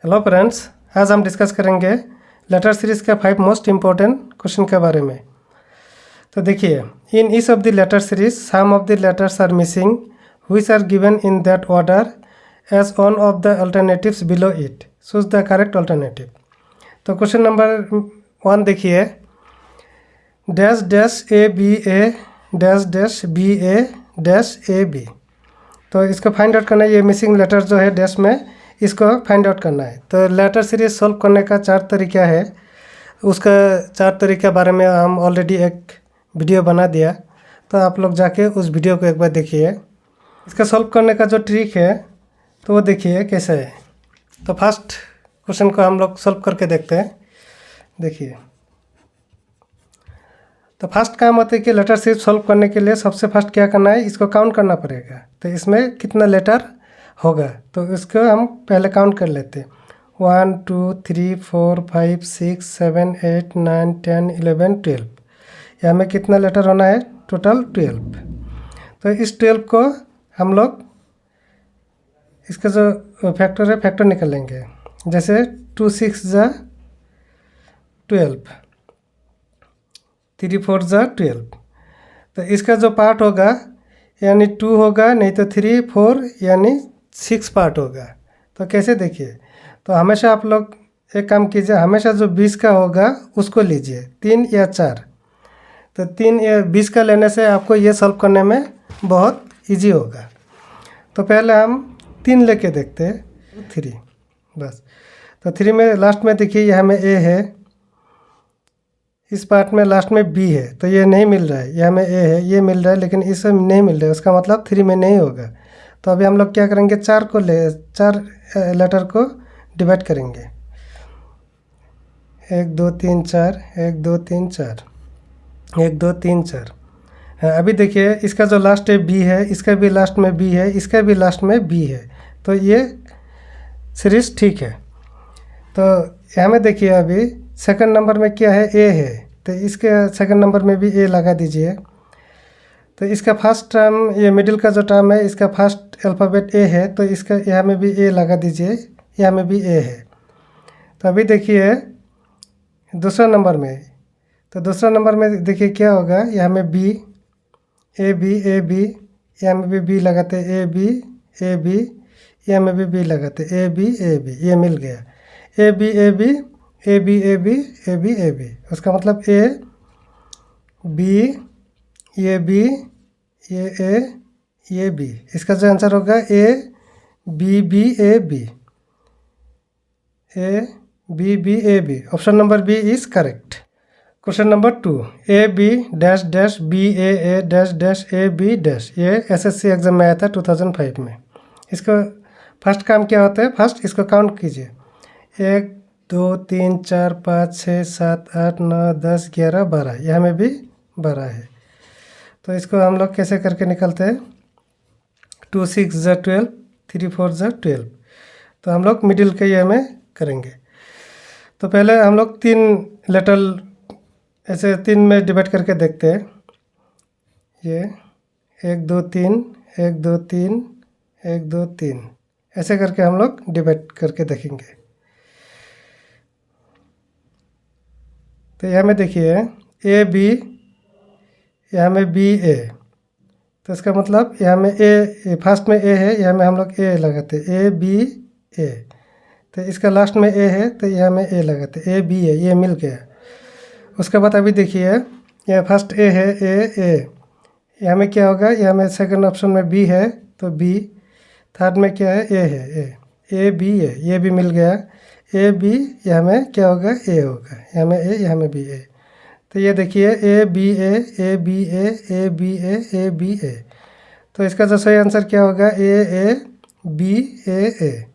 Hello friends, आज हम discuss करेंगे लेटर सीरीज के 5 मोस्ट इम्पोर्टेंट क्वेश्चन के बारे में। तो देखिए, in each of the letter series some of the letters are missing which are given in that order as one of the alternatives below it. Choose the correct alternative. तो question number 1 देखिए, dash dash A B A B. तो इसको find out करना है, ये missing letter जो है dash में, इसको फाइंड आउट करना है। तो लेटर सीरीज सॉल्व करने का 4 तरीका है। उसका 4 तरीके बारे में हम ऑलरेडी एक वीडियो बना दिया, तो आप लोग जाके उस वीडियो को एक बार देखिए। इसका सॉल्व करने का जो ट्रिक है तो वो देखिए कैसे है। तो फर्स्ट क्वेश्चन को हम लोग सॉल्व करके देखते हैं। देखिए, तो फर्स्ट काम होता है कि लेटर सीरीज सॉल्व करने के लिए सबसे फर्स्ट क्या करना है, इसको काउंट करना पड़ेगा। तो इसमें कितना लेटर होगा तो इसको हम पहले काउंट कर लेते हैं। 1 2 3 4 5 6 7 8 9 10 11 12। यहाँ में कितना लेटर होना है, टोटल 12। तो इस 12 को हम लोग इसका जो फैक्टर है फैक्टर निकालेंगे। जैसे 2 6 जा 12, 3 4 जा 12। तो इसका जो पार्ट होगा यानी 2 होगा, नहीं तो 3 4 यानी 6 पार्ट होगा। तो कैसे देखिए, तो हमेशा आप लोग एक काम कीजिए, हमेशा जो 20 का होगा उसको लीजिए, 3 या 4। तो 3 या 20 का लेने से आपको ये सॉल्व करने में बहुत इजी होगा। तो पहले हम 3 लेके देखते हैं, 3 बस। तो 3 में लास्ट में देखिए यहाँ में ए है, इस पार्ट में लास्ट में बी है, तो ये नहीं मिल रहा है। यहाँ में ए है, ये मिल रहा है, लेकिन इसमें नहीं मिल रहा है, उसका मतलब 3 में नहीं होगा। तो अभी हम लोग क्या करेंगे, 4 लेटर को डिवाइड करेंगे। 1 2 3 4, 1 2 3 4, 1 2 3 4। अभी देखिए, इसका जो लास्ट है बी है, इसका भी लास्ट में बी है, इसका भी लास्ट में बी है। तो ये सीरीज ठीक है। तो यहाँ में देखिए, अभी सेकंड नंबर में क्या है, ए है, तो इसके सेकंड नंबर में भी ए लगा दीजिए। तो इसका फर्स्ट टर्म, ये मिडिल का जो टर्म है, इसका फर्स्ट अल्फ़ाबेट ए है, तो इसका यहाँ में भी ए लगा दीजिए, यहाँ में भी ए है। तो अभी देखिए दूसरा नंबर में, तो दूसरा नंबर में देखिए क्या होगा, यहाँ में बी ए बी, यहाँ में भी बी लगाते ए बी, यहाँ में भी लगाते ए बी, ये मिल गया। ए बी, उसका मतलब ए बी, ये बी, ये ए, ये बी। इसका जो आंसर होगा A B A B. Option number B is correct. Question number 2, A B dash dash B A dash dash A B dash. ये एसएससी एग्जाम में आया था 2005 में। इसको फर्स्ट काम क्या होता है, फर्स्ट इसको काउंट कीजिए। 1 2 3 4 5 6 7 8 9 10 11 12, यहाँ में भी 12 है। तो इसको हम लोग कैसे करके निकलते हैं, 2 6 जा 12, 3 4 जा 12। तो हम लोग मिडिल के ये में करेंगे। तो पहले हम लोग 3 लेटर ऐसे 3 में डिवाइड करके देखते हैं। ये 1 2 3, 1 2 3, 1 2 3, ऐसे करके हम लोग डिवाइड करके देखेंगे। तो यहाँ में देखिए ए बी, यहाँ में बी ए। तो इसका मतलब यहाँ में ए फर्स्ट में ए है, यहाँ में हम लोग ए लगाते ए बी ए। तो इसका लास्ट में ए है, तो यहाँ में ए लगाते ए बी ए, ये मिल गया। उसके बाद अभी देखिए, यहाँ फर्स्ट ए है, ए, यहाँ में क्या होगा, यहाँ में सेकंड ऑप्शन में बी है, तो बी। थर्ड में क्या है, ए है, ए बी ए, ये भी मिल गया। ए बी, यहाँ में क्या होगा, ए होगा, यहाँ में ए, यहाँ में भी ए। तो ये देखिए ए बी ए बी ए। तो इसका जो सही आंसर क्या होगा, ए बी ए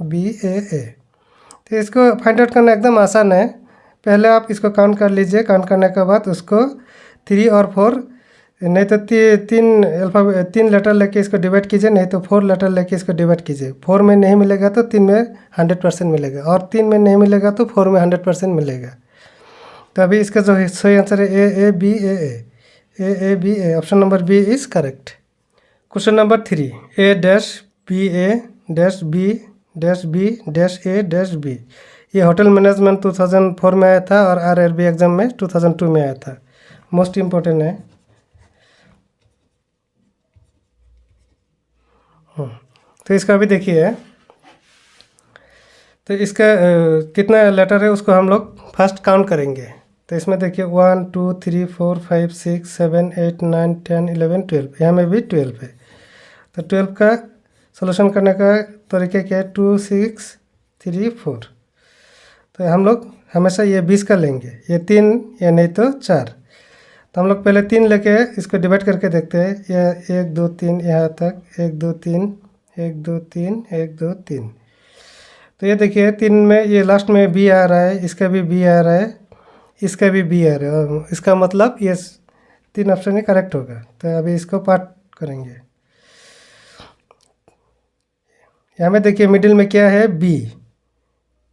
बी ए। तो इसको फाइंड आउट करना एकदम आसान है। पहले आप इसको काउंट कर लीजिए, काउंट करने के बाद उसको 3 और 4, नहीं तो 3 लेटर लेके इसको डिवाइड कीजिए, नहीं तो 4 लेटर लेके इसको डिवाइड कीजिए। 4 में नहीं मिलेगा तो 3 में 100% मिलेगा, और 3 में नहीं मिलेगा तो 4 में 100% मिलेगा। तो अभी इसका जो सही आंसर है A B A. Option number B is correct. Question number 3, A dash B dash B dash A dash B. ये होटल मैनेजमेंट 2004 में आया था और आरआरबी एग्ज़ाम में 2002 में आया था। मोस्ट इम्पोर्टेंट है। तो इसका भी देखिए, तो इसका कितना लेटर है उसको हम लोग फर्स्ट काउंट करेंगे। तो इसमें देखिए 1 2 3 4 5 6 7 8 9 10 11 12, यहाँ में भी 12 है। तो 12 का सॉल्यूशन करने का तरीका क्या है? 2 6 3 4। तो हम लोग हमेशा ये 20 का लेंगे, ये 3 या नहीं तो 4। तो हम लोग पहले 3 लेके इसको डिवाइड करके देखते हैं। ये 1 2 3 यहाँ तक, 1 2 3 1 2 3 1 2 3। तो ये देखिए 3 में ये लास्ट में बी आ रहा है, इसका भी बी आ रहा है, इसका भी बी आ रहा है, और इसका मतलब ये 3 ऑप्शन ही करेक्ट होगा। तो अभी इसको पार्ट करेंगे। यहाँ में देखिए मिडिल में क्या है? बी।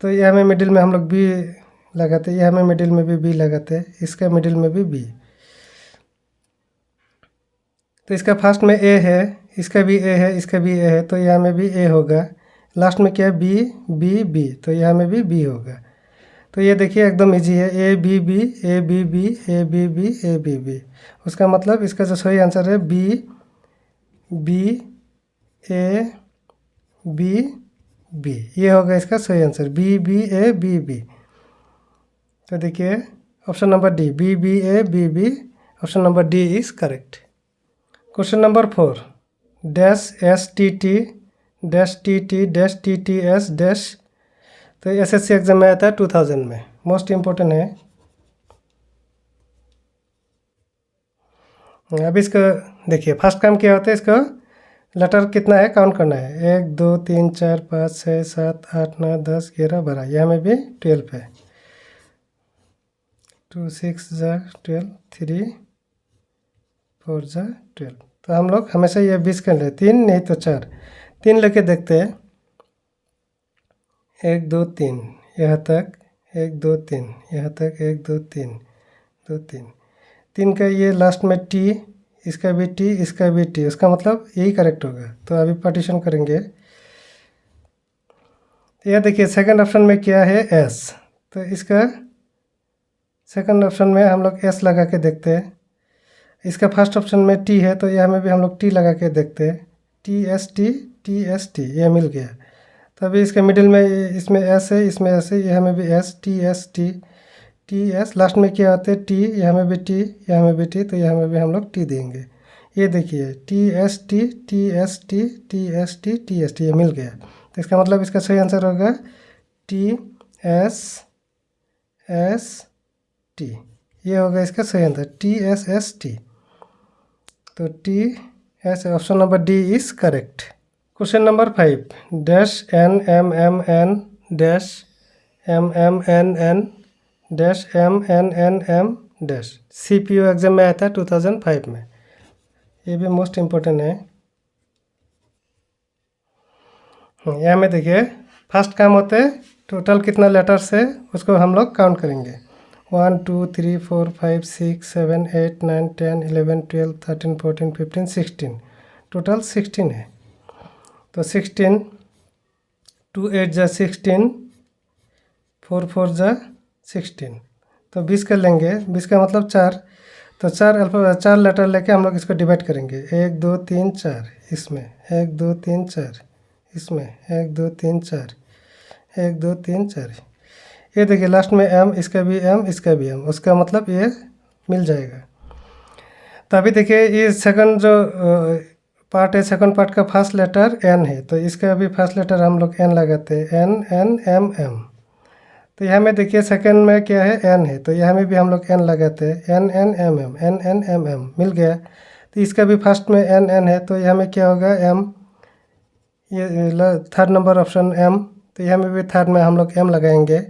तो यहाँ में मिडिल में हम लोग बी लगाते हैं, यहाँ में मिडिल में भी बी लगाते हैं, इसका मिडिल में भी बी। तो इसका फर्स्ट में ए है, इसका भी ए है, इसका भी ए है, तो यहाँ में भी ए होगा। लास्ट में क्या है? बी बी बी, तो यहाँ में भी बी होगा। तो ये देखिए एकदम इजी है, A B B A B B A B B A B B. उसका मतलब इसका जो सही आंसर है B B A B B, ये होगा इसका सही answer, B B A B B. तो देखिए option number D, B B A B B, option number D is correct. Question number 4, dash S T T dash T T dash T T S dash. तो SSC exam में आया था 2000 में, most important है। अब इसका देखिए first काम क्या होता है, इसका लेटर कितना है काउंट करना है। 1 2 3 4 5 6 7 8 9 10 11 12, यहाँ में भी 12 है। 2 6 जा 12, 3 4 जा 12। तो हम लोग हमेशा ये 20 कर ले, 3 नहीं तो 4। 3 लेके देखते हैं। 1 2 3 यहाँ तक, 1 2 3 यहाँ तक, 1 2 3 2 3 3 का ये लास्ट में टी, इसका भी टी, इसका भी टी, उसका मतलब यही करेक्ट होगा। तो अभी पार्टीशन करेंगे। यह देखिए सेकंड ऑप्शन में क्या है? एस। तो इसका सेकंड ऑप्शन में हम लोग एस लगा के देखते हैं। इसका फर्स्ट ऑप्शन में टी है, तो यहाँ में भी हम लोग टी लगा के देखते हैं। टी एस टी, ये मिल गया। तो अभी इसके मिडिल में इसमें एस है, इसमें एस है, यहाँ में भी S T S T S, last में क्या आते हैं? टी, यहाँ में भी टी, यहाँ में भी टी, तो यहाँ में भी हम लोग टी देंगे। ये देखिए T S T T S T T S T T S T, ये मिल गया। तो इसका मतलब इसका सही आंसर होगा टी एस एस टी, ये होगा इसका सही answer, T S S T. तो T S, option number D is correct. Question number 5, dash N M M N dash M M N N dash M N N M dash. CPU exam में आया था 2005 में, ये भी most important है। यहाँ में देखिए फर्स्ट काम होते हैं टोटल कितना लेटर्स है उसको हम लोग काउंट करेंगे। 1 2 3 4 5 6 7 8 9 10 11 12 13 14 15 16, टोटल 16 है। तो 16, 2 8 जा 16, 4 4 जा 16, तो 20 कर लेंगे। 20 का मतलब 4, तो 4 लेटर लेके हम लोग इसको डिवाइड करेंगे। 1 2 3 4 इसमें, 1 2 3 4 इसमें, 1 2 3 4 1 2 3 4। ये देखिए लास्ट में एम, इसका भी एम, इसका भी एम, उसका मतलब ये मिल जाएगा। तो अभी देखिए ये सेकंड जो पार्ट है, सेकंड पार्ट का फर्स्ट लेटर एन है, तो इसका भी फर्स्ट लेटर हम लोग एन लगाते हैं, एन एन एम एम। तो यहाँ में देखिए सेकंड में क्या है? एन है, तो यहाँ में भी हम लोग एन लगाते हैं, N N M M, N N M M, मिल गया। तो इसका भी फर्स्ट में एन एन है, तो यहाँ में क्या होगा? एम, ये थर्ड नंबर ऑप्शन एम, तो यहाँ में भी थर्ड में हम लोग एम लगाएंगे,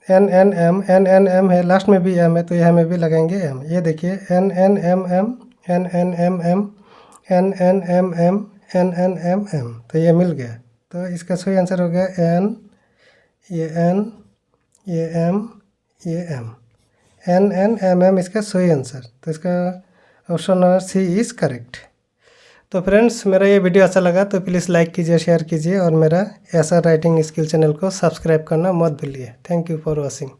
N N M, N N M है, लास्ट में भी एम है, तो यहाँ में भी लगाएंगे एम। ये देखिए N N M M, N N M M, N N M M, N N M M, तो ये मिल गया। तो इसका सही आंसर हो गया एन, ये एन, ये एम, ये M, N N M M इसका सही आंसर। तो इसका option number C is correct. तो फ्रेंड्स, मेरा ये वीडियो अच्छा लगा तो प्लीज़ लाइक कीजिए, शेयर कीजिए और मेरा ऐसा राइटिंग स्किल चैनल को सब्सक्राइब करना मत भूलिए। Thank you for watching.